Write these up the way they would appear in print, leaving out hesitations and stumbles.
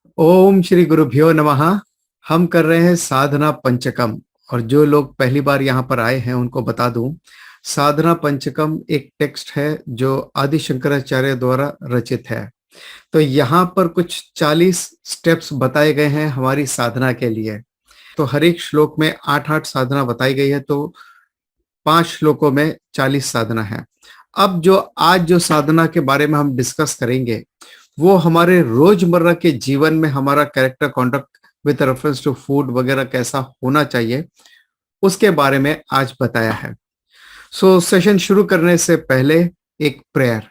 ओम श्री गुरुभ्यो नमः। हम कर रहे हैं साधना पंचकम। और जो लोग पहली बार यहाँ पर आए हैं उनको बता दूं, साधना पंचकम एक टेक्स्ट है जो आदि शंकराचार्य द्वारा रचित है। तो यहाँ पर कुछ 40 स्टेप्स बताए गए हैं हमारी साधना के लिए। तो हर एक श्लोक में 8-8 साधना बताई गई है, तो 5 श्लोकों में 40 साधना है। अब जो आज जो साधना के बारे में हम डिस्कस करेंगे वो हमारे रोजमर्रा के जीवन में हमारा character conduct with reference to food वगैरह कैसा होना चाहिए उसके बारे में आज बताया है। सो सेशन शुरू करने से पहले एक प्रेयर।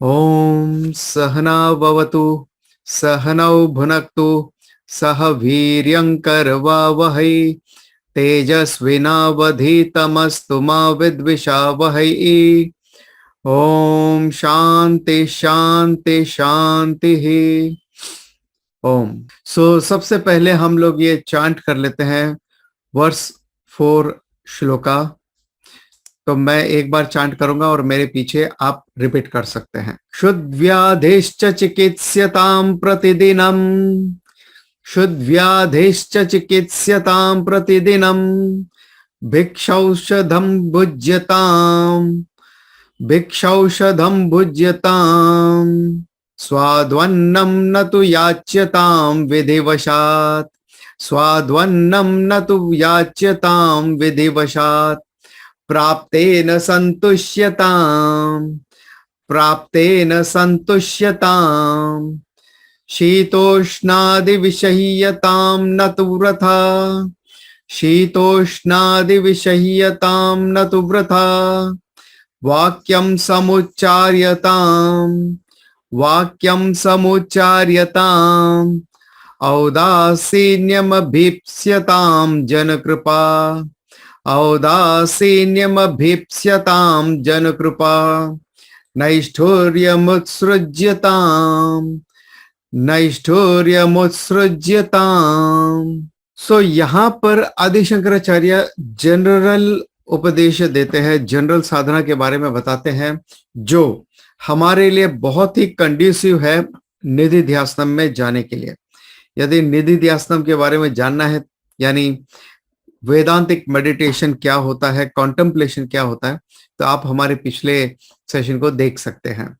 ओम सहना भवतु सहनौ भुनक्तु सह वीर्यंकरवावहै तेजस्विनावधीतमस्तु मा विद्विषावहै। ओम शांति शांति शांति ही। ओम। सबसे पहले हम लोग ये चांट कर लेते हैं वर्स 4 श्लोका। तो मैं एक बार चांट करूंगा और मेरे पीछे आप रिपीट कर सकते हैं। शुद्व्याधिश्च चिकित्स्यतां प्रतिदिनम, शुद्व्याधिश्च चिकित्स्यतां प्रतिदिनम, भिक्षौषधं भुज्यताम्, भिक्षौषधं भुज्यताम्, स्वाद्वन्नं न तु याच्यतां विधिवशात्, स्वाद्वन्नं न तु याच्यतां विधिवशात्, प्राप्तेन सन्तुष्यताम्, प्राप्तेन सन्तुष्यताम्, शीतोष्णादिविषह्यतां न तु वृथा, शीतोष्णादिविषह्यतां न तु वृथा, वाक्यं समुच्चार्यताम्, वाक्यं समुच्चार्यताम्, औदासीन्यमभीप्स्यतां जनकृपा, औदासीन्यमभीप्स्यतां जनकृपा, नैष्ठुर्यमुत्सृज्यताम्, नैष्ठुर्यमुत्सृज्यताम्। यहाँ पर आदि शंकराचार्य जनरल उपदेश देते हैं, जनरल साधना के बारे में बताते हैं जो हमारे लिए बहुत ही कंड्यूसिव है निधि ध्यासनम में जाने के लिए। यदि निधि ध्यासनम के बारे में जानना है, यानी वेदांतिक मेडिटेशन क्या होता है, कॉन्टेम्पलेशन क्या होता है, तो आप हमारे पिछले सेशन को देख सकते हैं।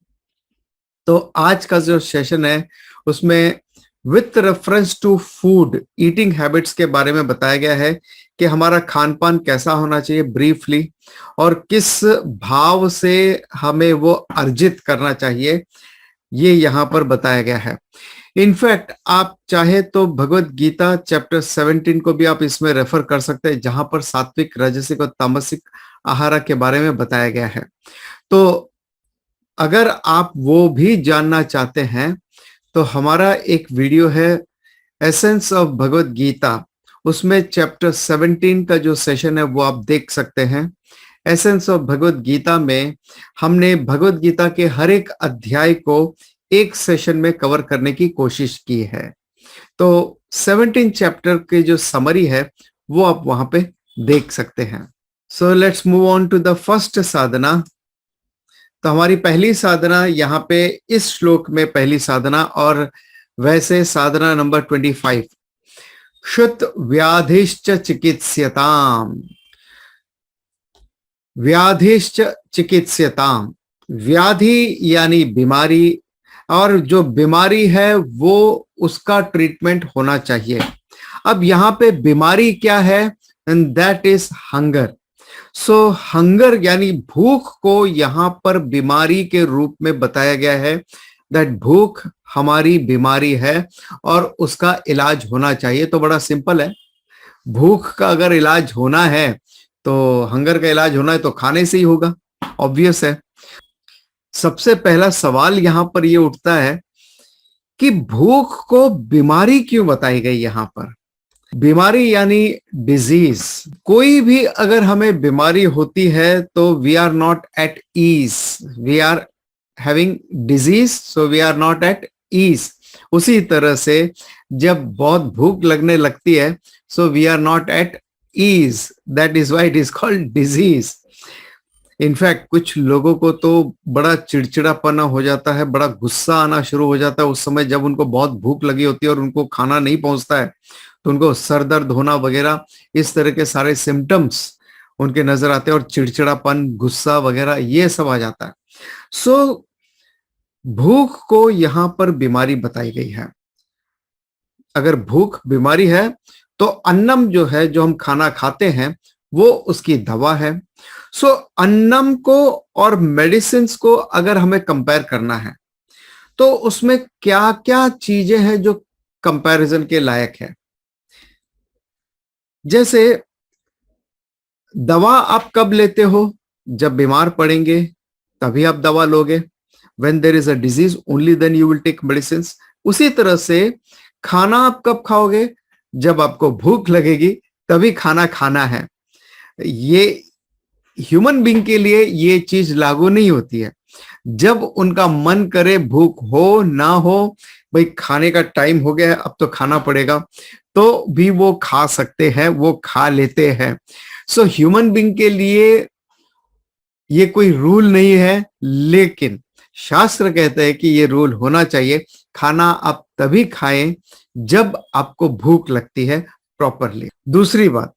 तो आज का जो सेशन है उसमें with reference to food eating habits के बारे में बताया गया है कि हमारा खान पान कैसा होना चाहिए ब्रीफली, और किस भाव से हमें वो अर्जित करना चाहिए, ये यहाँ पर बताया गया है। इनफैक्ट आप चाहे तो भगवत गीता चैप्टर 17 को भी आप इसमें रेफर कर सकते हैं, जहां पर सात्विक, राजसिक और तामसिक आहार के बारे में बताया गया है। तो अगर आप वो भी जानना चाहते हैं तो हमारा एक वीडियो है एसेंस ऑफ भगवत गीता, उसमें चैप्टर 17 का जो सेशन है वो आप देख सकते हैं। एसेंस ऑफ भगवत गीता में हमने भगवत गीता के हर एक अध्याय को एक सेशन में कवर करने की कोशिश की है। तो 17 चैप्टर के जो समरी है वो आप वहां पे देख सकते हैं। So let's move on to the first साधना। तो हमारी पहली साधना यहाँ पे इस श्लोक में पहली साधना, और वैसे साधना नंबर 25, क्षुत व्याधिश्च चिकित्स्यताम्, व्याधिश्च चिकित्स्यताम्। व्याधि यानी बीमारी, और जो बीमारी है वो उसका ट्रीटमेंट होना चाहिए। अब यहाँ पे बीमारी क्या है? And that is hunger. So hunger यानी भूख को यहाँ पर बीमारी के रूप में बताया गया है, दैट भूख हमारी बीमारी है और उसका इलाज होना चाहिए। तो बड़ा सिंपल है, भूख का अगर इलाज होना है तो हंगर का इलाज होना है तो खाने से ही होगा, ऑब्वियस है। सबसे पहला सवाल यहाँ पर ये उठता है कि भूख को बीमारी क्यों बताई गई यहाँ पर? बीमारी यानी डिजीज। कोई भी अगर हमें बीमारी होती है तो we are not at ease, we are having disease, so we are not at ease. उसी तरह से जब बहुत भूख लगने लगती है, so we are not at ease, that is why it is called disease. In fact कुछ लोगों को तो बड़ा चिड़चिड़ापना हो जाता है, बड़ा गुस्सा आना शुरू हो जाता है उस समय जब उनको बहुत भूख लगी होती है और उनको खाना नहीं पहुंचता है, तो उनको सर दर्द होना वगैरह इस तरह के सारे सिम्टम्स उनके नजर आते हैं और चिड़चिड़ापन, गुस्सा वगैरह ये सब आ जाता है। सो भूख को यहां पर बीमारी बताई गई है। अगर भूख बीमारी है तो अन्नम जो है, जो हम खाना खाते हैं, वो उसकी दवा है। सो अन्नम को और मेडिसिन को अगर हमें कंपेयर करना है तो उसमें क्या क्या चीजें हैं जो कंपैरिजन के लायक है। जैसे दवा आप कब लेते हो? जब बीमार पड़ेंगे तभी आप दवा लोगे। When there is a disease, only then you will take medicines. उसी तरह से खाना आप कब खाओगे? जब आपको भूख लगेगी तभी खाना खाना है। ये ह्यूमन बीइंग के लिए ये चीज लागू नहीं होती है। जब उनका मन करे, भूख हो ना हो, भाई खाने का टाइम हो गया है अब तो खाना पड़ेगा, तो भी वो खा सकते हैं, वो खा लेते हैं। सो ह्यूमन बीइंग के लिए ये कोई रूल नहीं है, लेकिन शास्त्र कहते हैं कि ये रूल होना चाहिए। खाना आप तभी खाएं जब आपको भूख लगती है प्रॉपरली। दूसरी बात,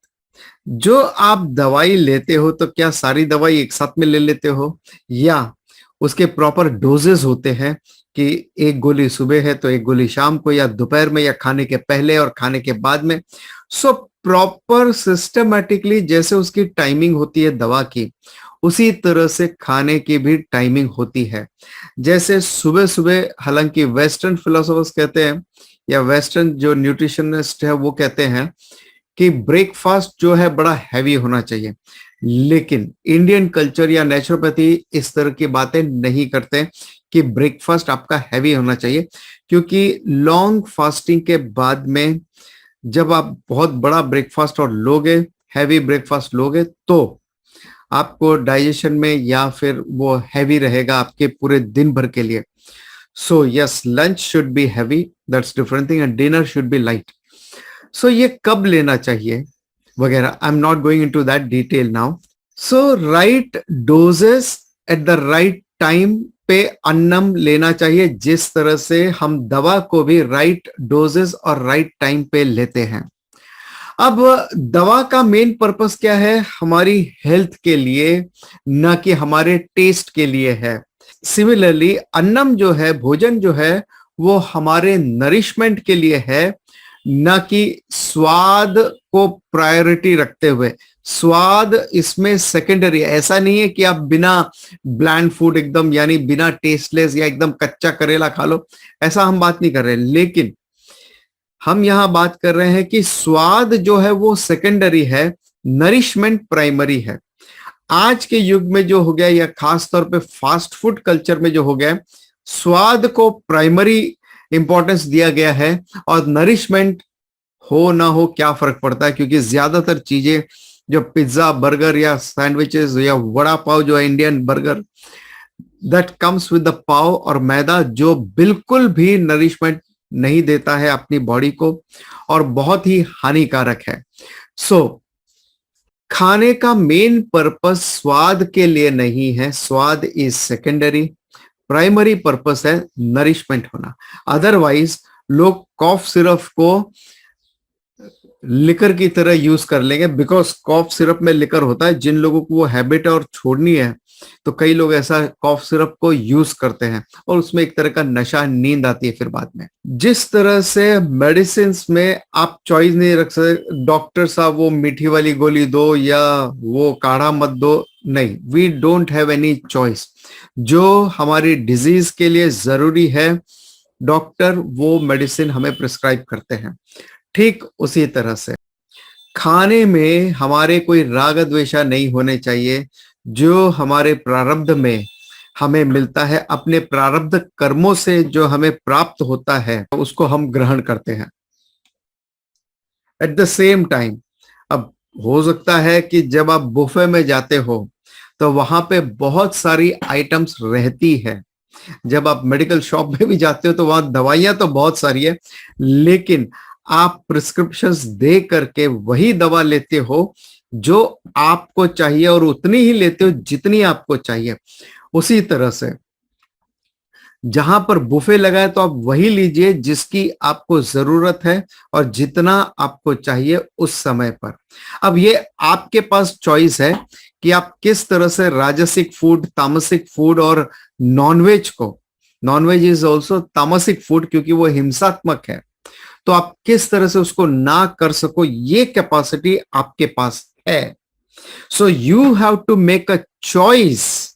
जो आप दवाई लेते हो तो क्या सारी दवाई एक साथ में ले लेते हो, या उसके प्रॉपर डोजेस होते हैं कि एक गोली सुबह है तो एक गोली शाम को, या दोपहर में, या खाने के पहले और खाने के बाद में। सो प्रॉपर सिस्टमैटिकली जैसे उसकी टाइमिंग होती है दवा की, उसी तरह से खाने की भी टाइमिंग होती है। जैसे सुबह सुबह, हालांकि वेस्टर्न फिलोसोफर्स कहते हैं या वेस्टर्न जो न्यूट्रिशनिस्ट है वो कहते हैं कि ब्रेकफास्ट जो है बड़ा हैवी होना चाहिए, लेकिन इंडियन कल्चर या नेचुरोपैथी इस तरह की बातें नहीं करते कि ब्रेकफास्ट आपका हैवी होना चाहिए, क्योंकि लॉन्ग फास्टिंग के बाद में जब आप बहुत बड़ा ब्रेकफास्ट और लोगे, हैवी ब्रेकफास्ट लोगे, तो आपको डाइजेशन में या फिर वो हैवी रहेगा आपके पूरे दिन भर के लिए। So yes, lunch should be heavy, that's different thing, and dinner should be light. So ये कब लेना चाहिए वगैरह, I am not going into that detail now. So right doses at the right time पे अन्नम लेना चाहिए, जिस तरह से हम दवा को भी राइट डोजेस और राइट टाइम पे लेते हैं। अब दवा का मेन पर्पस क्या है? हमारी हेल्थ के लिए, ना कि हमारे टेस्ट के लिए है। सिमिलरली अन्नम जो है, भोजन जो है, वो हमारे नरिशमेंट के लिए है, ना कि स्वाद को प्रायोरिटी रखते हुए। स्वाद इसमें सेकेंडरी है। ऐसा नहीं है कि आप बिना ब्लैंड फूड, एकदम यानी बिना टेस्टलेस या एकदम कच्चा करेला खा लो, ऐसा हम बात नहीं कर रहे, लेकिन हम यहां बात कर रहे हैं कि स्वाद जो है वो सेकेंडरी है, नरिशमेंट प्राइमरी है। आज के युग में जो हो गया, या खास तौर पे फास्ट फूड कल्चर में जो हो गया, स्वाद को प्राइमरी इंपॉर्टेंस दिया गया है, और नरिशमेंट हो ना हो क्या फर्क पड़ता है, क्योंकि ज्यादातर चीजें जो पिज्जा, बर्गर या सैंडविचेस या वड़ा पाव जो है, Indian burger, that comes with the pav और मैदा, जो बिल्कुल भी नरिशमेंट नहीं देता है अपनी बॉडी को और बहुत ही हानिकारक है। सो खाने का मेन पर्पस स्वाद के लिए नहीं है, स्वाद इज सेकेंडरी, प्राइमरी पर्पस है नरिशमेंट होना। अदरवाइज लोग कॉफ सिरप को लिकर की तरह यूज कर लेंगे, बिकॉज कॉफ सिरप में लिकर होता है। जिन लोगों को वो हैबिट और छोड़नी है, तो कई लोग ऐसा कॉफ सिरप को यूज करते हैं और उसमें एक तरह का नशा, नींद आती है फिर बाद में। जिस तरह से मेडिसिन में आप चॉइस नहीं रख सकते, डॉक्टर साहब वो मीठी वाली गोली दो या वो काढ़ा मत दो, नहीं, we don't have any choice. जो हमारी डिजीज के लिए जरूरी है, डॉक्टर वो मेडिसिन हमें प्रिस्क्राइब करते हैं। ठीक उसी तरह से खाने में हमारे कोई राग द्वेषा नहीं होने चाहिए। जो हमारे प्रारब्ध में हमें मिलता है, अपने प्रारब्ध कर्मों से जो हमें प्राप्त होता है, उसको हम ग्रहण करते हैं। एट द सेम टाइम, अब हो सकता है कि जब आप बुफे में जाते हो तो वहां पे बहुत सारी आइटम्स रहती है। जब आप मेडिकल शॉप में भी जाते हो तो वहां दवाइयां तो बहुत सारी है, लेकिन आप प्रिस्क्रिप्शंस दे करके वही दवा लेते हो जो आपको चाहिए और उतनी ही लेते हो जितनी आपको चाहिए। उसी तरह से जहां पर बुफे लगा है तो आप वही लीजिए जिसकी आपको जरूरत है और जितना आपको चाहिए उस समय पर। अब ये आपके पास चॉइस है कि आप किस तरह से राजसिक फूड, तामसिक फूड और नॉनवेज को, नॉनवेज इज ऑल्सो तामसिक फूड क्योंकि वो हिंसात्मक है, तो आप किस तरह से उसको ना कर सको ये कैपेसिटी आपके पास है। So you have to make a choice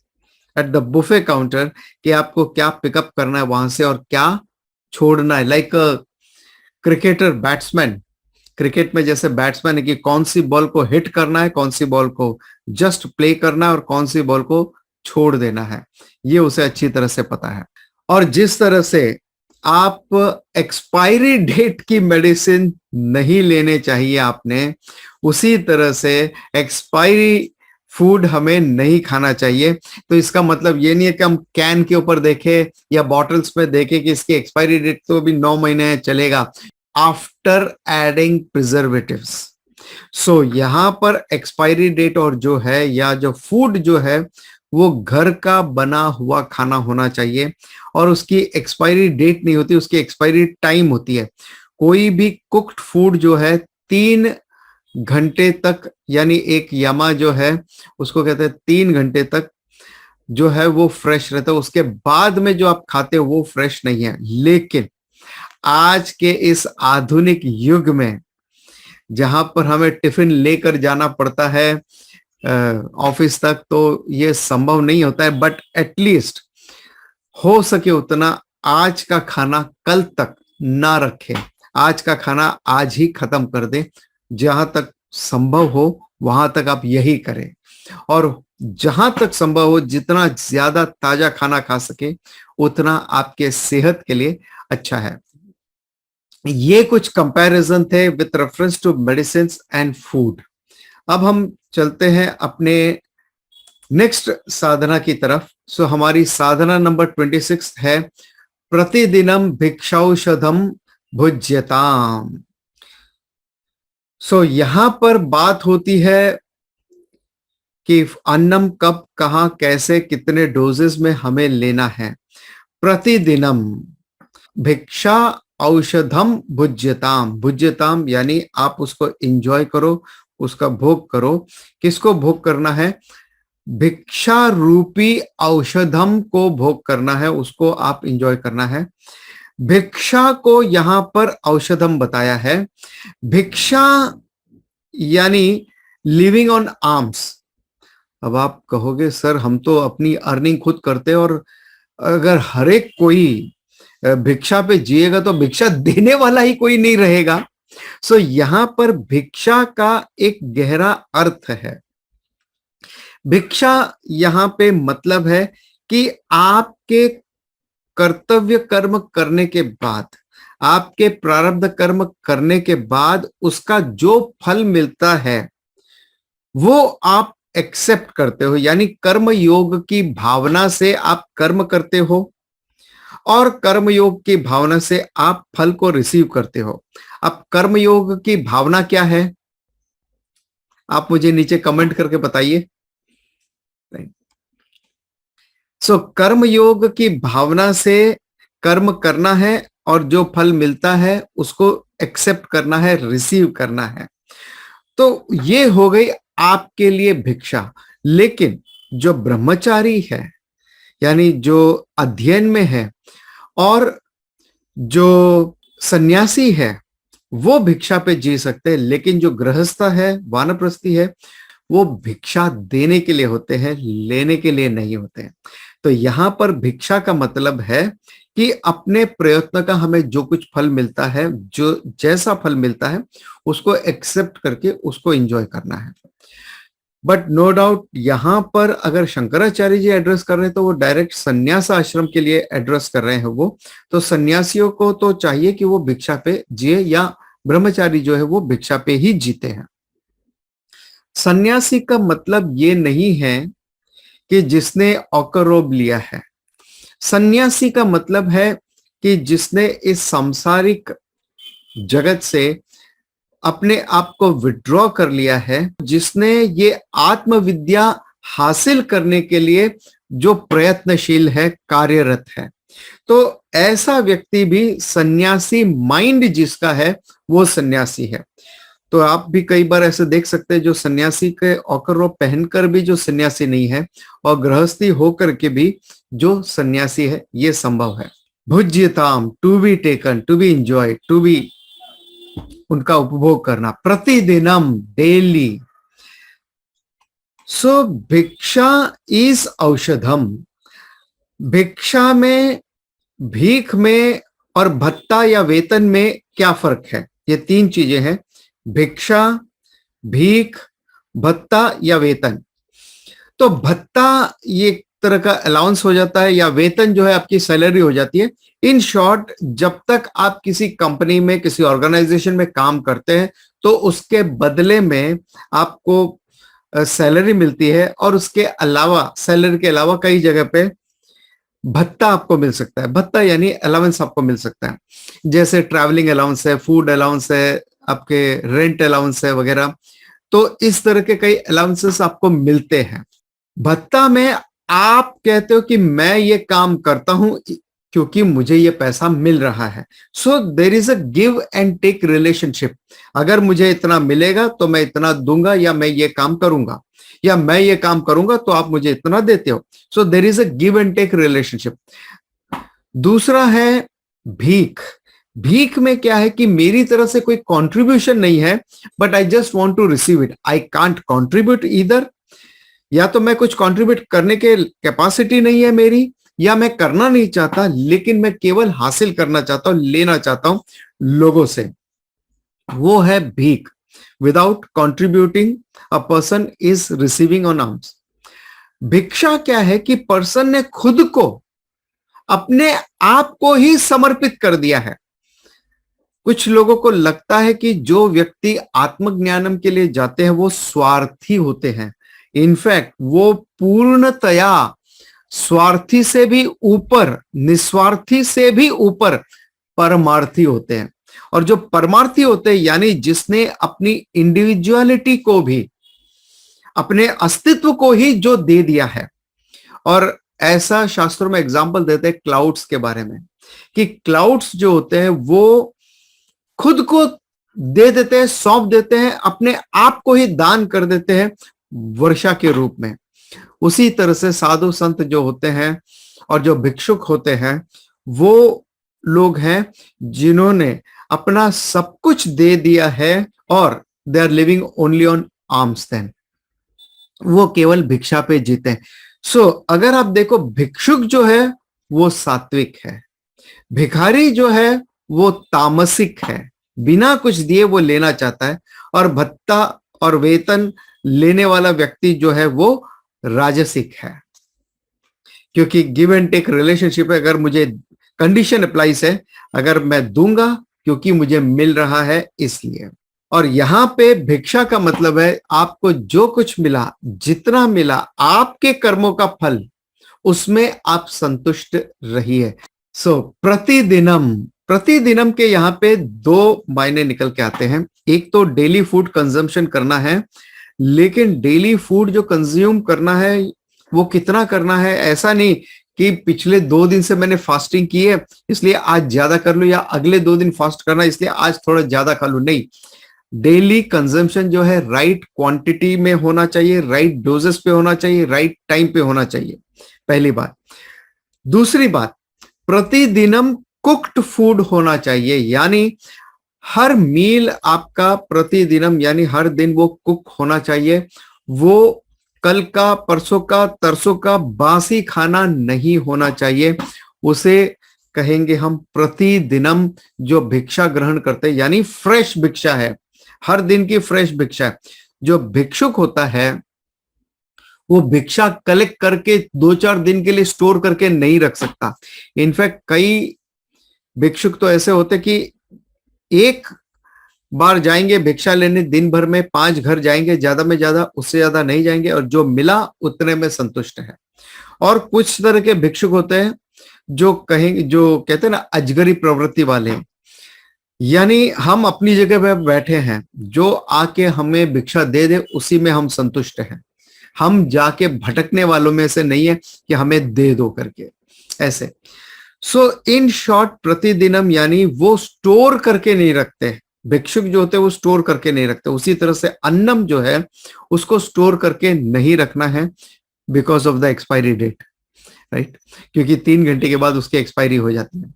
at the buffet counter कि आपको क्या पिकअप करना है वहां से और क्या छोड़ना है। लाइक क्रिकेटर, बैट्समैन, क्रिकेट में जैसे बैट्समैन है कि कौन सी बॉल को हिट करना है, कौन सी बॉल को जस्ट प्ले करना है और कौन सी बॉल को छोड़ देना है, ये उसे अच्छी तरह से पता है। और जिस तरह से आप एक्सपायरी डेट की मेडिसिन नहीं लेने चाहिए आपने, उसी तरह से एक्सपायरी फूड हमें नहीं खाना चाहिए। तो इसका मतलब ये नहीं है कि हम कैन के ऊपर देखें या बॉटल्स में देखें कि इसकी एक्सपायरी डेट तो अभी 9 महीने है, चलेगा, आफ्टर एडिंग प्रिजर्वेटिव्स। सो यहां पर एक्सपायरी डेट और जो है या जो फूड जो है वो घर का बना हुआ खाना होना चाहिए और उसकी एक्सपायरी डेट नहीं होती, उसकी एक्सपायरी टाइम होती है। कोई भी कुक्ड फूड जो है 3 घंटे तक, यानी एक यमा जो है उसको कहते हैं 3 घंटे तक जो है वो फ्रेश रहता है, उसके बाद में जो आप खाते हो वो फ्रेश नहीं है। लेकिन आज के इस आधुनिक युग में जहां पर हमें टिफिन लेकर जाना पड़ता है ऑफिस तक, तो ये संभव नहीं होता है, बट एटलीस्ट हो सके उतना आज का खाना कल तक ना रखें, आज का खाना आज ही खत्म कर दें। जहां तक संभव हो वहां तक आप यही करें और जहां तक संभव हो जितना ज्यादा ताजा खाना खा सके उतना आपके सेहत के लिए अच्छा है। ये कुछ कंपैरिजन थे with reference to medicine and food. अब हम चलते हैं अपने नेक्स्ट साधना की तरफ। सो हमारी साधना नंबर 26 है प्रतिदिनम भिक्षाौषधम भुज्यताम। सो यहां पर बात होती है कि अन्नम कब, कहां, कैसे, कितने डोजेस में हमें लेना है। प्रतिदिनम भिक्षा औषधम भुज्यताम, भुज्यताम यानी आप उसको एंजॉय करो, उसका भोग करो। किसको भोग करना है? भिक्षा रूपी औषधम को भोग करना है, उसको आप एंजॉय करना है। भिक्षा को यहां पर औषधम बताया है। भिक्षा यानी लिविंग ऑन आर्म्स। अब आप कहोगे सर हम तो अपनी अर्निंग खुद करते हैं और अगर हर एक कोई भिक्षा पे जिएगा तो भिक्षा देने वाला ही कोई नहीं रहेगा। सो यहां पर भिक्षा का एक गहरा अर्थ है। भिक्षा यहां पे मतलब है कि आपके कर्तव्य कर्म करने के बाद, आपके प्रारब्ध कर्म करने के बाद उसका जो फल मिलता है वो आप एक्सेप्ट करते हो, यानी कर्म योग की भावना से आप कर्म करते हो और कर्म योग की भावना से आप फल को रिसीव करते हो। अब कर्म योग की भावना क्या है आप मुझे नीचे कमेंट करके बताइए। सो कर्म योग की भावना से कर्म करना है और जो फल मिलता है उसको एक्सेप्ट करना है, रिसीव करना है। तो ये हो गई आपके लिए भिक्षा। लेकिन जो ब्रह्मचारी है यानी जो अध्ययन में है और जो सन्यासी है वो भिक्षा पे जी सकते हैं, लेकिन जो गृहस्थ है, वानप्रस्थी है, वो भिक्षा देने के लिए होते हैं, लेने के लिए नहीं होते हैं। तो यहां पर भिक्षा का मतलब है कि अपने प्रयत्न का हमें जो कुछ फल मिलता है, जो जैसा फल मिलता है उसको एक्सेप्ट करके उसको एंजॉय करना है। बट नो डाउट यहां पर अगर शंकराचार्य जी एड्रेस कर रहे हैं तो वो डायरेक्ट संन्यास आश्रम के लिए एड्रेस कर रहे हैं। वो तो सन्यासियों को तो चाहिए कि वो भिक्षा पे जिए या ब्रह्मचारी जो है वो भिक्षा पे ही जीते हैं। सन्यासी का मतलब ये नहीं है कि जिसने औकर लिया है। सन्यासी का मतलब है कि जिसने इस सांसारिक जगत से अपने आप को विड्रॉ कर लिया है, जिसने ये आत्मविद्या हासिल करने के लिए जो प्रयत्नशील है, कार्यरत है, तो ऐसा व्यक्ति भी सन्यासी माइंड जिसका है वो सन्यासी है। तो आप भी कई बार ऐसे देख सकते हैं जो सन्यासी के औकर पहनकर भी जो सन्यासी नहीं है, और गृहस्थी होकर के भी जो सन्यासी है, ये संभव है। भुज्यताम, to be taken, to be enjoy, to be, उनका उपभोग करना, प्रतिदिनम, डेली। सो भिक्षा इज औषधम। भिक्षा में, भीख में और भत्ता या वेतन में क्या फर्क है? ये तीन चीजें हैं, भिक्षा, भीख, भत्ता या वेतन। तो भत्ता ये एक तरह का अलाउंस हो जाता है, या वेतन जो है आपकी सैलरी हो जाती है। इन शॉर्ट, जब तक आप किसी कंपनी में, किसी ऑर्गेनाइजेशन में काम करते हैं, तो उसके बदले में आपको सैलरी मिलती है, और उसके अलावा, सैलरी के अलावा कई जगह पे भत्ता आपको मिल सकता है। भत्ता यानी अलाउंस आपको मिल सकता है, जैसे ट्रैवलिंग अलाउंस है, फूड अलाउंस है, आपके रेंट अलाउंस है वगैरह। तो इस तरह के कई अलाउंसेस आपको मिलते हैं। भत्ता में आप कहते हो कि मैं ये काम करता हूं क्योंकि मुझे ये पैसा मिल रहा है। So there is a give and take relationship. अगर मुझे इतना मिलेगा तो मैं इतना दूंगा, या मैं ये काम करूंगा, या मैं ये काम करूंगा तो आप मुझे इतना देते हो। So there is a give and take relationship. दूसरा है भीख। भीख में क्या है कि मेरी तरफ से कोई कंट्रीब्यूशन नहीं है, but I just want to receive it. I can't contribute either, या तो मैं कुछ कंट्रीब्यूट करने के कैपेसिटी नहीं है मेरी, या मैं करना नहीं चाहता, लेकिन मैं केवल हासिल करना चाहता हूं, लेना चाहता हूं लोगों से। वो है भीख। Without contributing a person is receiving on arms. भिक्षा क्या है कि पर्सन ने खुद को, अपने आप को ही समर्पित कर दिया है। कुछ लोगों को लगता है कि जो व्यक्ति आत्मज्ञानम के लिए जाते हैं वो स्वार्थी होते हैं। इनफैक्ट वो पूर्णतया स्वार्थी से भी ऊपर, निस्वार्थी से भी ऊपर परमार्थी होते हैं। और जो परमार्थी होते हैं, यानी जिसने अपनी इंडिविजुअलिटी को भी, अपने अस्तित्व को ही जो दे दिया है। और ऐसा शास्त्रों में एग्जाम्पल देते हैं क्लाउड्स के बारे में, कि क्लाउड्स जो होते हैं वो खुद को दे देते हैं, सौंप देते हैं, अपने आप को ही दान कर देते हैं वर्षा के रूप में। उसी तरह से साधु संत जो होते हैं और जो भिक्षुक होते हैं, वो लोग हैं जिन्होंने अपना सब कुछ दे दिया है, और they are living only on arms then. वो केवल भिक्षा पे जीते हैं। सो अगर आप देखो, भिक्षुक जो है वो सात्विक है, भिखारी जो है वो तामसिक है, बिना कुछ दिए वो लेना चाहता है, और भत्ता और वेतन लेने वाला व्यक्ति जो है वो राजसिक है। क्योंकि गिव एंड टेक रिलेशनशिप है, अगर मुझे कंडीशन अप्लाइज है, अगर मैं दूंगा क्योंकि मुझे मिल रहा है इसलिए। और यहां पे भिक्षा का मतलब है आपको जो कुछ मिला, जितना मिला, आपके कर्मों का फल, उसमें आप संतुष्ट रहिए। सो प्रतिदिनम, प्रतिदिनम के यहां पे दो मायने निकल के आते हैं। एक तो डेली फूड कंजम्पशन करना है, लेकिन डेली फूड जो कंज्यूम करना है वो कितना करना है। ऐसा नहीं कि पिछले 2 दिन से मैंने फास्टिंग की है इसलिए आज ज्यादा कर लूं, या अगले 2 दिन फास्ट करना इसलिए आज थोड़ा ज्यादा खा लूं। नहीं, डेली कंजम्पशन जो है राइट क्वांटिटी में होना चाहिए, राइट डोजेस पे होना चाहिए, राइट टाइम पे होना चाहिए, पहली बात। दूसरी बात, प्रतिदिनम कुक्ड फूड होना चाहिए, यानी हर मील आपका प्रतिदिनम, यानी हर दिन वो कुक होना चाहिए। वो कल का, परसों का, तरसों का बासी खाना नहीं होना चाहिए। उसे कहेंगे हम प्रतिदिनम जो भिक्षा ग्रहण करते हैं, यानी फ्रेश भिक्षा है, हर दिन की फ्रेश भिक्षा है। जो भिक्षुक होता है वो भिक्षा कलेक्ट करके 2-4 दिन के लिए स्टोर करके नहीं रख सकता। इनफैक्ट कई भिक्षुक तो ऐसे होते कि एक बार जाएंगे भिक्षा लेने, दिन भर में 5 घर जाएंगे, ज्यादा में ज्यादा, उससे ज्यादा नहीं जाएंगे, और जो मिला उतने में संतुष्ट है। और कुछ तरह के भिक्षुक होते हैं जो कहेंगे, जो कहते हैं ना अजगरी प्रवृत्ति वाले, यानी हम अपनी जगह पे बैठे हैं, जो आके हमें भिक्षा दे दे उसी में हम संतुष्ट हैं। हम जाके भटकने वालों में से नहीं है कि हमें दे दो करके ऐसे। सो इन शॉर्ट प्रतिदिनम यानी वो स्टोर करके नहीं रखते। भिक्षुक जो होते हैं वो स्टोर करके नहीं रखते। उसी तरह से अन्नम जो है उसको स्टोर करके नहीं रखना है, because of the expiry date, right, क्योंकि 3 घंटे के बाद उसकी एक्सपायरी हो जाती है।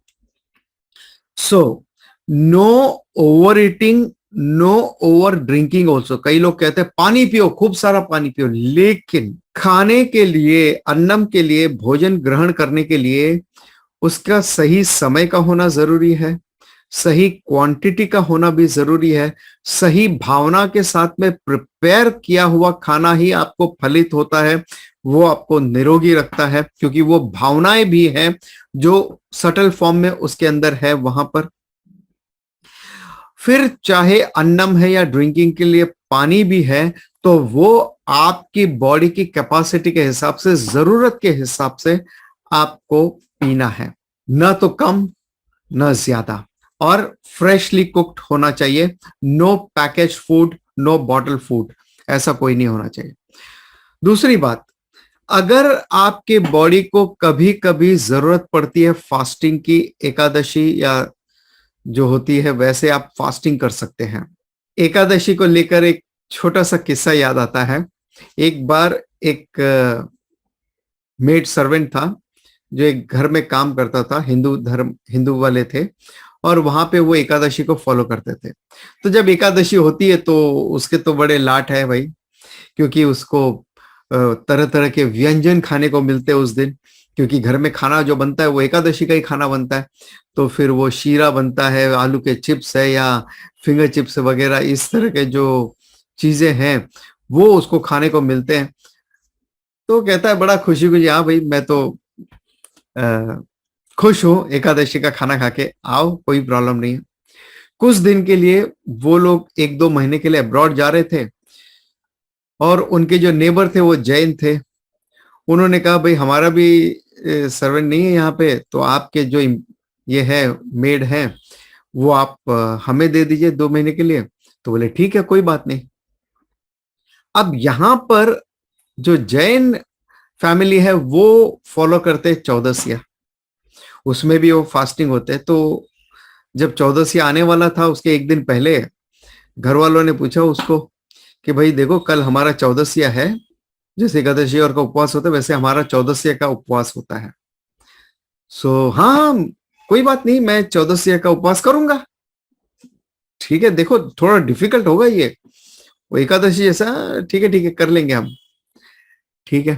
So no over eating, no over drinking also. कई लोग कहते हैं पानी पियो, खूब सारा पानी पियो, लेकिन खाने के लिए, अन्नम के लिए, भोजन ग्रहण करने के लिए उसका सही समय का होना जरूरी है, सही क्वांटिटी का होना भी जरूरी है। सही भावना के साथ में प्रिपेयर किया हुआ खाना ही आपको फलित होता है, वो आपको निरोगी रखता है, क्योंकि वो भावनाएं भी हैं जो सटल फॉर्म में उसके अंदर है वहां पर। फिर चाहे अन्नम है या ड्रिंकिंग के लिए पानी भी है, तो वो आपकी बॉडी की कैपेसिटी के हिसाब से, जरूरत के हिसाब से आपको पीना है, ना तो कम ना ज्यादा, और फ्रेशली कुक्ड होना चाहिए। No package food, no bottle food, ऐसा कोई नहीं होना चाहिए। दूसरी बात, अगर आपके बॉडी को कभी कभी जरूरत पड़ती है फास्टिंग की, एकादशी या जो होती है वैसे आप फास्टिंग कर सकते हैं। एकादशी को लेकर एक छोटा सा किस्सा याद आता है। एक बार एक मेड सर्वेंट था जो एक घर में काम करता था, हिंदू धर्म, हिंदू वाले थे, और वहां पे वो एकादशी को फॉलो करते थे। तो जब एकादशी होती है तो उसके तो बड़े लाट है भाई, क्योंकि उसको तरह तरह के व्यंजन खाने को मिलते हैं उस दिन, क्योंकि घर में खाना जो बनता है वो एकादशी का ही खाना बनता है। तो फिर वो शीरा बनता है, आलू के चिप्स है या फिंगर चिप्स वगैरह, इस तरह के जो चीजें हैं वो उसको खाने को मिलते हैं। तो कहता है बड़ा खुशी खुशी, हाँ भाई मैं तो अ, खुश हूं एकादशी का खाना खा के, आओ कोई प्रॉब्लम नहीं है। कुछ दिन के लिए वो लोग 1-2 महीने के लिए अब्रॉड जा रहे थे, और उनके जो नेबर थे वो जैन थे। उन्होंने कहा भाई हमारा भी सर्वेंट नहीं है यहाँ पे, तो आपके जो ये है मेड है वो आप हमें दे दीजिए 2 महीने के लिए। तो बोले ठीक है कोई बात नहीं। अब यहाँ पर जो जैन फैमिली है वो फॉलो करते हैं चौदसिया, उसमें भी वो फास्टिंग होते हैं। तो जब चौदसिया आने वाला था उसके एक दिन पहले घर वालों ने पूछा उसको कि भाई देखो कल हमारा चौदसिया है, जैसे एकादशी और का उपवास होता है वैसे हमारा चौदसिया का उपवास होता है। सो हाँ कोई बात नहीं, मैं चौदसिया का उपवास करूंगा। ठीक है, देखो थोड़ा डिफिकल्ट होगा ये, वो एकादशी जैसा, ठीक है कर लेंगे हम। ठीक है,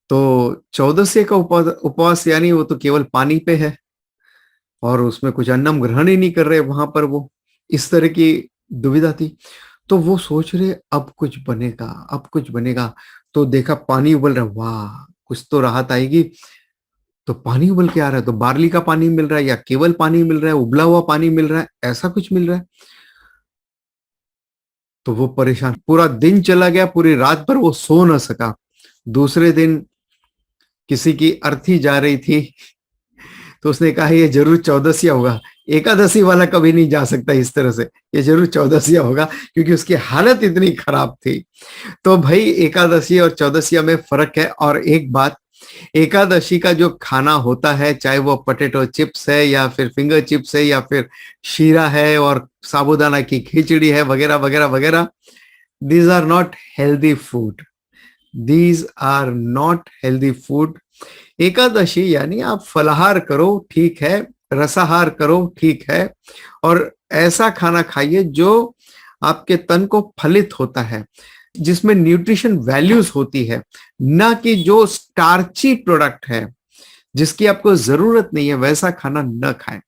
तो चौदसिया का उपवास यानी वो तो केवल पानी पे है, और उसमें कुछ अन्नम ग्रहण ही नहीं कर रहे वहां पर वो, इस तरह की दुविधा थी। तो वो सोच रहे अब कुछ बनेगा, अब कुछ बनेगा। तो देखा पानी उबल रहा, वाह कुछ तो राहत आएगी। तो पानी उबल के आ रहा है, तो बार्ली का पानी मिल रहा है या केवल पानी मिल रहा है, उबला हुआ पानी मिल रहा है, ऐसा कुछ मिल रहा है। तो वो परेशान, पूरा दिन चला गया, पूरी रात भर वो सो न सका। दूसरे दिन किसी की अर्थी जा रही थी, तो उसने कहा ये जरूर चौदसिया होगा, एकादशी वाला कभी नहीं जा सकता इस तरह से, ये जरूर चौदसिया होगा, क्योंकि उसकी हालत इतनी खराब थी। तो भाई एकादशी और चौदसिया में फर्क है। और एक बात, एकादशी का जो खाना होता है, चाहे वो पोटैटो चिप्स है या फिर फिंगर चिप्स है या फिर शीरा है और साबूदाना की खिचड़ी है वगैरह वगैरह वगैरह, these are not healthy food, these are not healthy food. Ekadashi यानी आप फलाहार करो ठीक है, रसाहार करो ठीक है, और ऐसा खाना खाइए जो आपके तन को फलित होता है, जिसमें न्यूट्रिशन वैल्यूज होती है, ना कि जो स्टार्ची प्रोडक्ट है जिसकी आपको जरूरत नहीं है वैसा खाना न खाएं।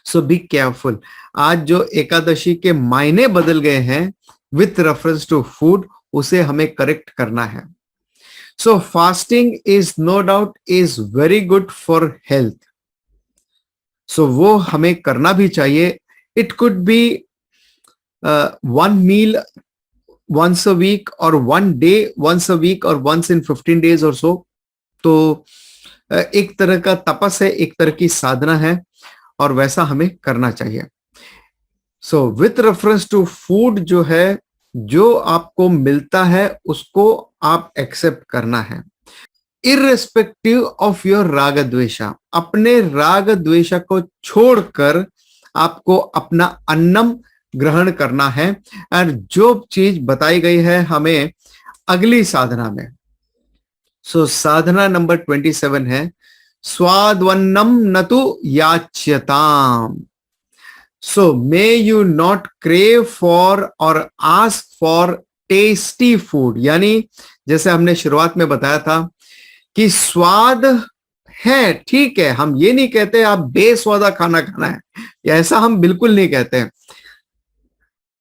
सो बी केयरफुल। आज जो एकादशी के मायने बदल गए हैं विथ रेफरेंस टू फूड, उसे हमें करेक्ट करना है। So fasting is no doubt is very good for health, so वो हमें करना भी चाहिए। It could be one meal once a week or one day once a week or once in 15 days or so। तो एक तरह का तपस है, एक तरह की साधना है, और वैसा हमें करना चाहिए। So with reference to food जो है, जो आपको मिलता है उसको आप एक्सेप्ट करना है, इररिस्पेक्टिव ऑफ योर राग द्वेषा। अपने राग द्वेषा को छोड़कर आपको अपना अन्नम ग्रहण करना है। और जो चीज बताई गई है हमें अगली साधना में, सो साधना नंबर 27 है स्वादवन्नम नतु याच्यताम। So may you not crave for or ask for tasty food. यानी जैसे हमने शुरुआत में बताया था कि स्वाद है, ठीक है, हम ये नहीं कहते आप बेस्वादा खाना खाना है, ऐसा हम बिल्कुल नहीं कहते हैं।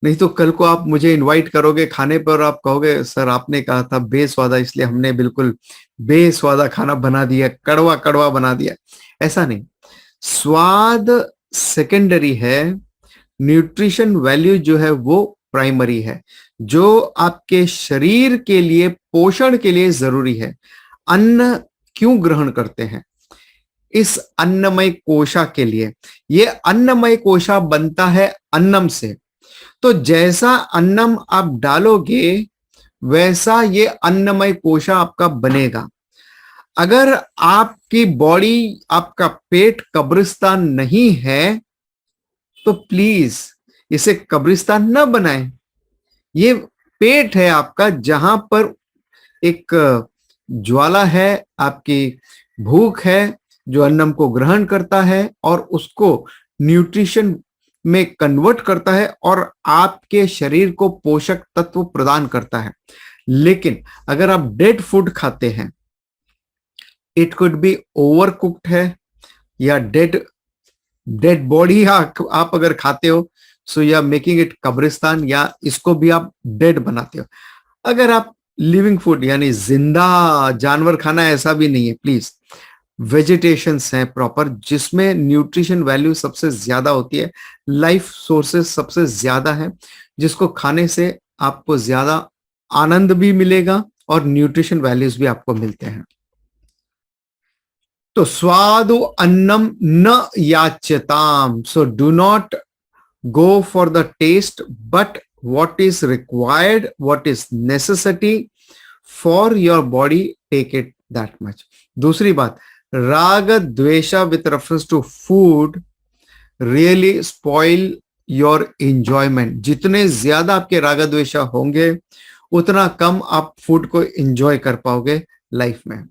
नहीं तो कल को आप मुझे इनवाइट करोगे खाने पर और आप कहोगे सर आपने कहा था बेस्वादा, इसलिए हमने बिल्कुल बेस्वादा खाना बना दिया, कड़वा कड़वा बना दिया। ऐसा नहीं, स्वाद सेकेंडरी है, न्यूट्रिशन वैल्यू जो है वो प्राइमरी है, जो आपके शरीर के लिए पोषण के लिए जरूरी है। अन्न क्यों ग्रहण करते हैं? इस अन्नमय कोशा के लिए। ये अन्नमय कोशा बनता है अन्नम से, तो जैसा अन्नम आप डालोगे वैसा ये अन्नमय कोशा आपका बनेगा। अगर आपकी बॉडी, आपका पेट कब्रिस्तान नहीं है तो प्लीज इसे कब्रिस्तान न बनाएं। ये पेट है आपका, जहां पर एक ज्वाला है, आपकी भूख है जो अन्नम को ग्रहण करता है और उसको न्यूट्रिशन में कन्वर्ट करता है और आपके शरीर को पोषक तत्व प्रदान करता है। लेकिन अगर आप डेड फूड खाते हैं, it could be over cooked है या डेड बॉडी आप अगर खाते हो, so you are making it कब्रिस्तान, या इसको भी आप डेड बनाते हो। अगर आप लिविंग फूड यानी जिंदा जानवर खाना, ऐसा भी नहीं है प्लीज। वेजिटेशंस हैं प्रॉपर, जिसमें न्यूट्रिशन वैल्यू सबसे ज्यादा होती है, लाइफ सोर्सेस सबसे ज्यादा है, जिसको खाने से आपको ज्यादा आनंद भी मिलेगा और न्यूट्रिशन वैल्यूज भी आपको मिलते हैं। तो स्वादु अन्नम न याच्यताम। So do not go for the taste, but what is required, what is necessity for your body, take it that much. दूसरी बात, राग द्वेषा with reference to food really spoil your enjoyment. जितने ज्यादा आपके राग द्वेषा होंगे उतना कम आप फूड को एंजॉय कर पाओगे लाइफ में।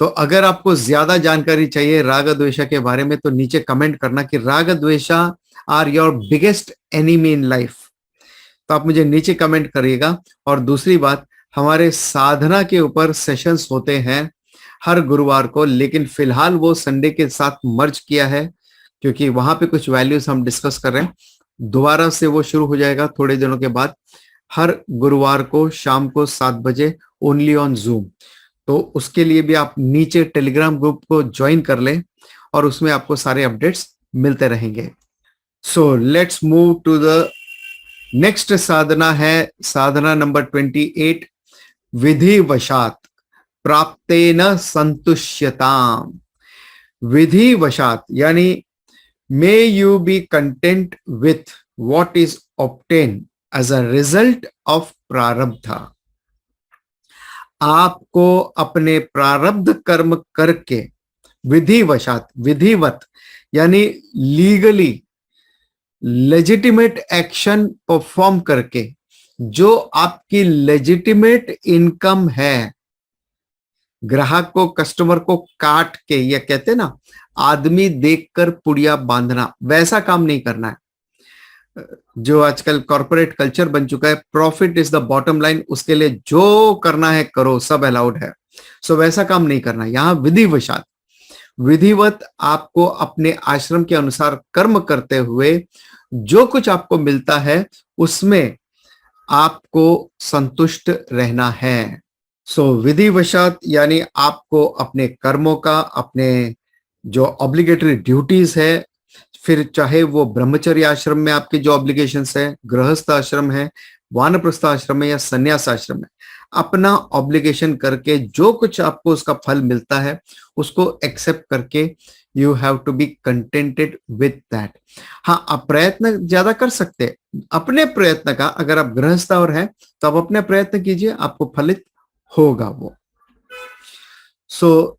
तो अगर आपको ज्यादा जानकारी चाहिए राग द्वेषा के बारे में तो नीचे कमेंट करना कि राग द्वेषा are your biggest enemy in life. तो आप मुझे नीचे कमेंट करिएगा। और दूसरी बात, हमारे साधना के ऊपर सेशंस होते हैं हर गुरुवार को, लेकिन फिलहाल वो संडे के साथ मर्ज किया है क्योंकि वहां पे कुछ वैल्यूज हम डिस्कस कर रहे हैं। दोबारा से वो शुरू हो जाएगा थोड़े दिनों के बाद, हर गुरुवार को शाम को 7 बजे ओनली ऑन जूम। तो उसके लिए भी आप नीचे टेलीग्राम ग्रुप को ज्वाइन कर लें और उसमें आपको सारे अपडेट्स मिलते रहेंगे। So let's move to the next साधना है साधना नंबर 28, विधिवशात प्राप्तेन संतुष्यताम। विधिवशात यानी may you be content with what is obtain as a result of प्रारब्धा। आपको अपने प्रारब्ध कर्म करके विधिवशात, विधिवत यानी लीगली लेजिटिमेट एक्शन परफॉर्म करके जो आपकी लेजिटिमेट इनकम है, ग्राहक को, कस्टमर को काट के, या कहते ना आदमी देखकर पुड़िया बांधना, वैसा काम नहीं करना है। जो आजकल कॉर्पोरेट कल्चर बन चुका है, profit is the bottom line, उसके लिए जो करना है करो, सब अलाउड है। सो वैसा काम नहीं करना। यहां विधिवशात, विधिवत आपको अपने आश्रम के अनुसार कर्म करते हुए जो कुछ आपको मिलता है उसमें आपको संतुष्ट रहना है। सो विधिवशात यानी आपको अपने कर्मों का, अपने जो ऑब्लिगेटरी ड्यूटीज है, फिर चाहे वो ब्रह्मचर्य आश्रम में आपके जो ऑब्लिगेशंस है, गृहस्थ आश्रम है, वानप्रस्थ आश्रम है या संन्यास आश्रम है, अपना ऑब्लिगेशन करके जो कुछ आपको उसका फल मिलता है उसको एक्सेप्ट करके you have to be contented with that. हाँ, आप प्रयत्न ज्यादा कर सकते हैं, अपने प्रयत्न का, अगर आप गृहस्थ और हैं तो आप अपने प्रयत्न कीजिए, आपको फलित होगा वो। सो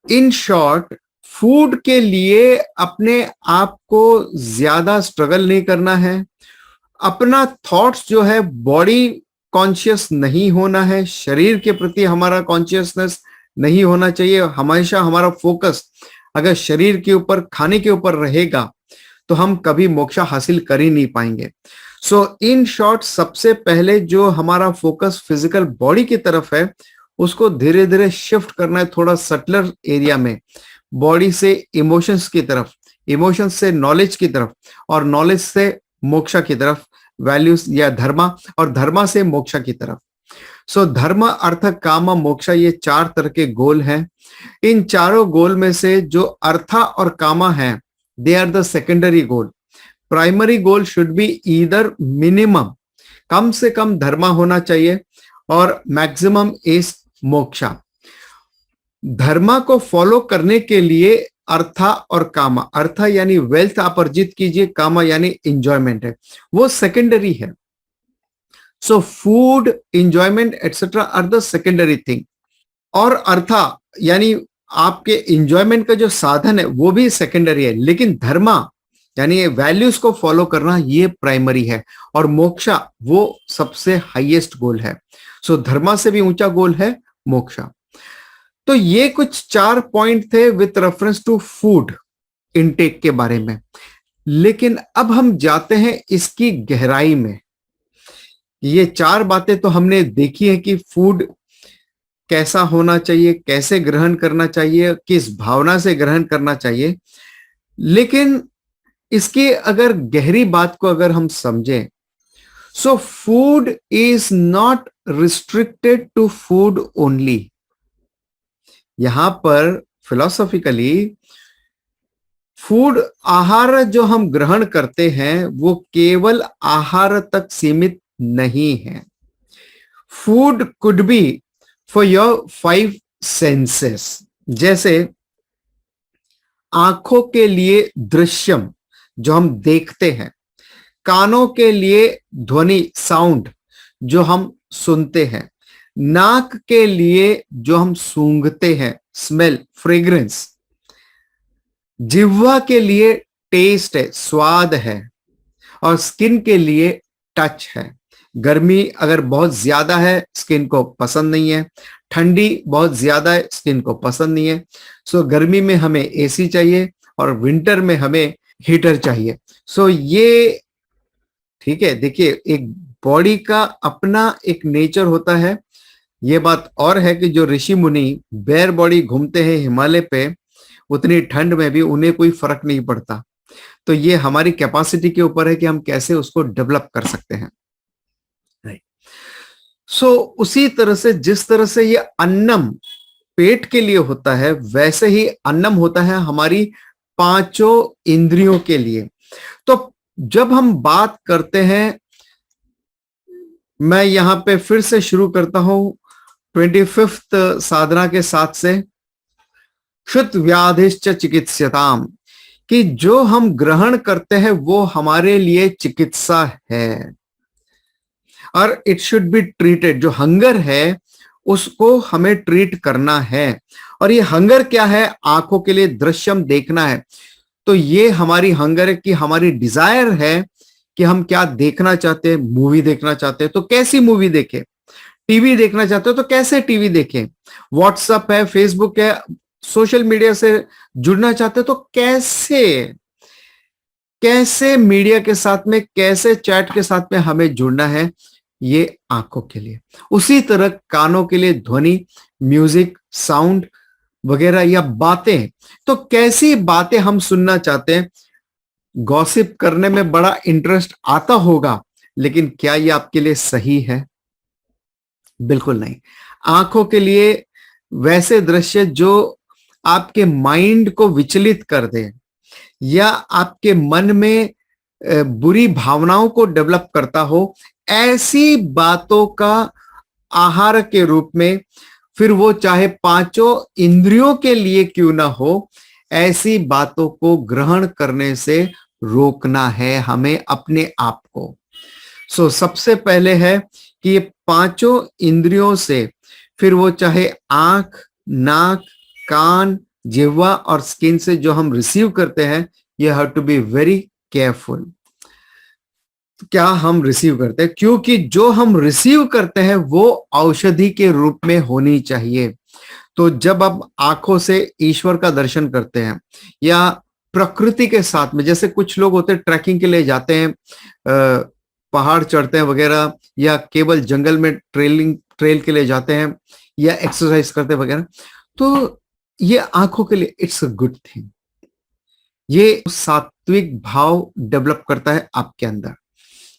इन शॉर्ट, फूड के लिए अपने आप को ज्यादा स्ट्रगल नहीं करना है, अपना थॉट्स जो है बॉडी कॉन्शियस नहीं होना है, शरीर के प्रति हमारा कॉन्शियसनेस नहीं होना चाहिए। हमेशा हमारा फोकस अगर शरीर के ऊपर, खाने के ऊपर रहेगा तो हम कभी मोक्ष हासिल कर ही नहीं पाएंगे। सो इन शॉर्ट, सबसे पहले जो हमारा फोकस फिजिकल बॉडी की तरफ है उसको धीरे धीरे शिफ्ट करना है थोड़ा सटलर एरिया में, बॉडी से इमोशंस की तरफ, इमोशंस से नॉलेज की तरफ, और नॉलेज से मोक्षा की तरफ, वैल्यूज या धर्मा, और धर्मा से मोक्षा की तरफ। सो धर्म, अर्थ, काम, मोक्षा, ये 4 तरह के गोल हैं। इन चारों गोल में से जो अर्थ और कामा है, they are the secondary goal. Primary goal should be either minimum, कम से कम धर्मा होना चाहिए, और मैक्सिमम इज मोक्षा। धर्मा को फॉलो करने के लिए अर्था और कामा, अर्था यानी वेल्थ आप अर्जित कीजिए, कामा यानी इंजॉयमेंट है, वो सेकेंडरी है। So food, enjoyment etcetera are the secondary thing, और अर्था यानी आपके इंजॉयमेंट का जो साधन है वो भी सेकेंडरी है, लेकिन धर्मा यानी वैल्यूज को फॉलो करना ये प्राइमरी है, और मोक्षा वो सबसे हाईएस्ट गोल है। सो धर्मा से भी ऊंचा गोल है मोक्षा। तो ये कुछ 4 पॉइंट थे with reference to food intake के बारे में। लेकिन अब हम जाते हैं इसकी गहराई में। ये 4 बातें तो हमने देखी है कि फूड कैसा होना चाहिए, कैसे ग्रहण करना चाहिए, किस भावना से ग्रहण करना चाहिए, लेकिन इसकी अगर गहरी बात को अगर हम समझें, so food is not restricted to food only. यहां पर फिलोसॉफिकली फूड, आहार जो हम ग्रहण करते हैं वो केवल आहार तक सीमित नहीं है। Food could be for your 5 senses, जैसे आंखों के लिए दृश्यम जो हम देखते हैं, कानों के लिए ध्वनि साउंड जो हम सुनते हैं, नाक के लिए जो हम सूंघते हैं स्मेल फ्रेग्रेंस, जिह्वा के लिए टेस्ट है स्वाद है, और स्किन के लिए टच है। गर्मी अगर बहुत ज्यादा है स्किन को पसंद नहीं है, ठंडी बहुत ज्यादा है स्किन को पसंद नहीं है। सो गर्मी में हमें एसी चाहिए और विंटर में हमें हीटर चाहिए। सो ये ठीक है, देखिए एक बॉडी का अपना एक नेचर होता है। ये बात और है कि जो ऋषि मुनि बेयर बॉडी घूमते हैं हिमालय पे, उतनी ठंड में भी उन्हें कोई फर्क नहीं पड़ता। तो ये हमारी कैपेसिटी के ऊपर है कि हम कैसे उसको डेवलप कर सकते हैं। सो उसी तरह से जिस तरह से ये अन्नम पेट के लिए होता है, वैसे ही अन्नम होता है हमारी 5 इंद्रियों के लिए। तो जब हम बात करते हैं, मैं यहां पे फिर से शुरू करता हूं 25th साधना के साथ से, क्षुत व्याधिश्च चिकित्स्यताम, कि जो हम ग्रहण करते हैं वो हमारे लिए चिकित्सा है, और इट शुड बी ट्रीटेड। जो हंगर है उसको हमें ट्रीट करना है। और ये हंगर क्या है? आंखों के लिए दृश्यम देखना है। तो ये हमारी हंगर है कि हमारी डिजायर है कि हम क्या देखना चाहते हैं। मूवी देखना चाहते हैं तो कैसी मूवी देखें, टीवी देखना चाहते हो तो कैसे टीवी देखें, व्हाट्सएप है, फेसबुक है, सोशल मीडिया से जुड़ना चाहते हो तो कैसे कैसे मीडिया के साथ में, कैसे चैट के साथ में हमें जुड़ना है, ये आंखों के लिए। उसी तरह कानों के लिए ध्वनि, म्यूजिक, साउंड वगैरह या बातें, तो कैसी बातें हम सुनना चाहते हैं। गॉसिप करने में बड़ा इंटरेस्ट आता होगा, लेकिन क्या ये आपके लिए सही है? बिल्कुल नहीं। आंखों के लिए वैसे दृश्य जो आपके माइंड को विचलित कर दे या आपके मन में बुरी भावनाओं को डेवलप करता हो, ऐसी बातों का आहार के रूप में, फिर वो चाहे 5 इंद्रियों के लिए क्यों ना हो, ऐसी बातों को ग्रहण करने से रोकना है हमें अपने आप को। सबसे पहले है कि ये पांचों इंद्रियों से, फिर वो चाहे आंख, नाक, कान, जिह्वा और स्किन से जो हम रिसीव करते हैं, you have to be very careful क्या हम रिसीव करते हैं, क्योंकि जो हम रिसीव करते हैं वो औषधि के रूप में होनी चाहिए। तो जब आप आंखों से ईश्वर का दर्शन करते हैं या प्रकृति के साथ में, जैसे कुछ लोग होते हैं ट्रैकिंग के लिए जाते हैं, पहाड़ चढ़ते हैं वगैरह, या केवल जंगल में ट्रेल के लिए जाते हैं, या एक्सरसाइज करते हैं वगैरह, तो ये आंखों के लिए इट्स अ गुड थिंग। ये सात्विक भाव डेवलप करता है आपके अंदर।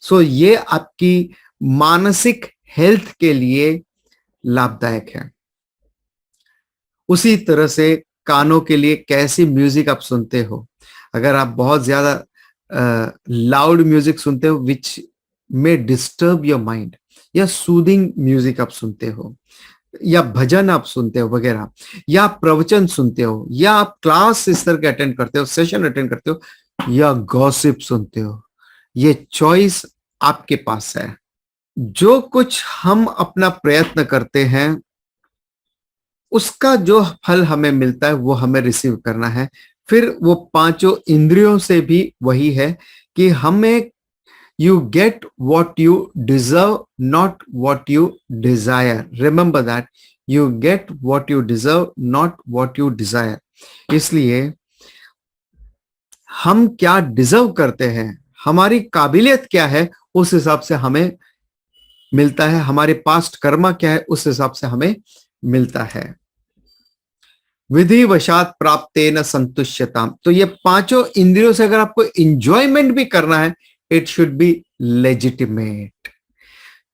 ये आपकी मानसिक हेल्थ के लिए लाभदायक है। उसी तरह से कानों के लिए कैसी म्यूजिक आप सुनते हो। अगर आप बहुत ज्यादा लाउड म्यूजिक सुनते हो विच में डिस्टर्ब योर माइंड, या सूदिंग म्यूजिक आप सुनते हो, या भजन आप सुनते हो वगैरह, या प्रवचन सुनते हो, या आप क्लास इस तरह के अटेंड करते हो, सेशन अटेंड करते हो, या गॉसिप सुनते हो, ये चॉइस आपके पास है। जो कुछ हम अपना प्रयत्न करते हैं उसका जो फल हमें मिलता है वो हमें रिसीव करना है। फिर वो पांचों इंद्रियों से भी वही है कि हमें you get what you deserve, not what you desire. Remember that, you get what you deserve, not what you desire. इसलिए हम क्या डिजर्व करते हैं, हमारी काबिलियत क्या है, उस हिसाब से हमें मिलता है। हमारे पास्ट कर्मा क्या है, उस हिसाब से हमें मिलता है। विधिवशात प्राप्तेन संतुष्यताम। तो ये पांचों इंद्रियों से अगर आपको इंजॉयमेंट भी करना है, इट शुड बी लेजिटिमेट।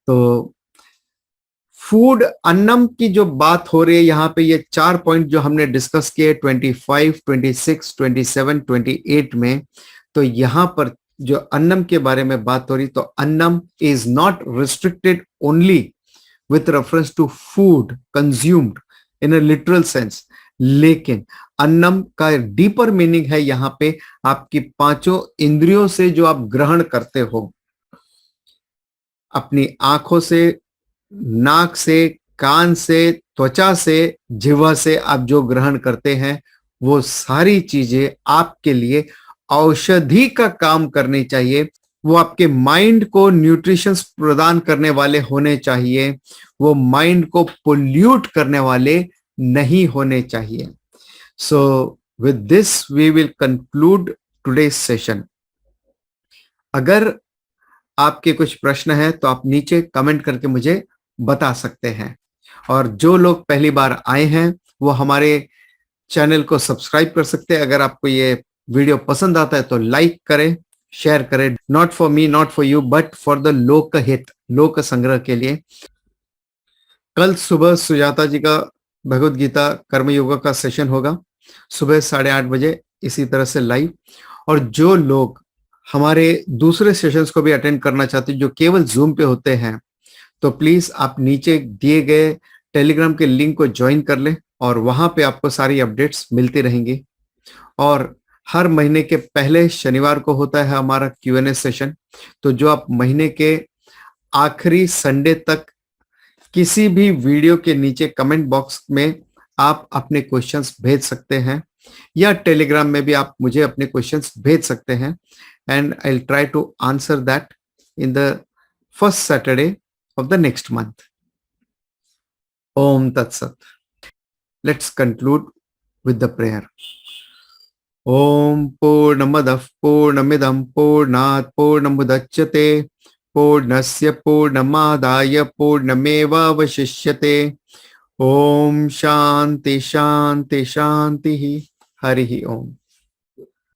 तो फूड, अन्नम की जो बात हो रही है यहाँ पे, ये 4 पॉइंट जो हमने डिस्कस किए 25, 26, 27, 28 में, तो यहां पर जो अन्नम के बारे में बात हो रही, तो अन्नम is not restricted only with reference to food consumed in a literal sense, लेकिन अन्नम का डीपर मीनिंग है यहां पे आपकी पांचों इंद्रियों से जो आप ग्रहण करते हो, अपनी आंखों से, नाक से, कान से, त्वचा से, जिह्वा से आप जो ग्रहण करते हैं, वो सारी चीजें आपके लिए औषधि का काम करनी चाहिए। वो आपके माइंड को न्यूट्रिशंस प्रदान करने वाले होने चाहिए, वो माइंड को पोल्यूट करने वाले नहीं होने चाहिए। So with this we will conclude today's session. अगर आपके कुछ प्रश्न हैं तो आप नीचे कमेंट करके मुझे बता सकते हैं, और जो लोग पहली बार आए हैं वो हमारे चैनल को सब्सक्राइब कर सकते हैं। अगर आपको ये वीडियो पसंद आता है तो लाइक करें, शेयर करें। Not for me, not for you, but for the लोक हित, लोक संग्रह के लिए। कल सुबह सुजाता जी का भगवत गीता कर्मयोगा का सेशन होगा सुबह 8:30 बजे, इसी तरह से लाइव। और जो लोग हमारे दूसरे सेशंस को भी अटेंड करना चाहते हैं जो केवल जूम पे होते हैं, तो प्लीज आप नीचे दिए गए टेलीग्राम के लिंक को ज्वाइन कर लें, और वहां पे आपको सारी अपडेट्स मिलती रहेंगी। और हर महीने के पहले शनिवार को होता है हमारा Q&A सेशन। तो जो आप महीने के आखिरी संडे तक किसी भी वीडियो के नीचे कमेंट बॉक्स में आप अपने क्वेश्चंस भेज सकते हैं, या टेलीग्राम में भी आप मुझे अपने क्वेश्चंस भेज सकते हैं, and I will try to answer that in the first Saturday of the next month. Om Tat Sat. Let's conclude with the prayer. Om Purnamadav Purnamidam Purnat Purnamudachyate Purnasya Purnamadaya Purnameva Vashishyate. Om Shanti Shanti Shanti. Harihi Om.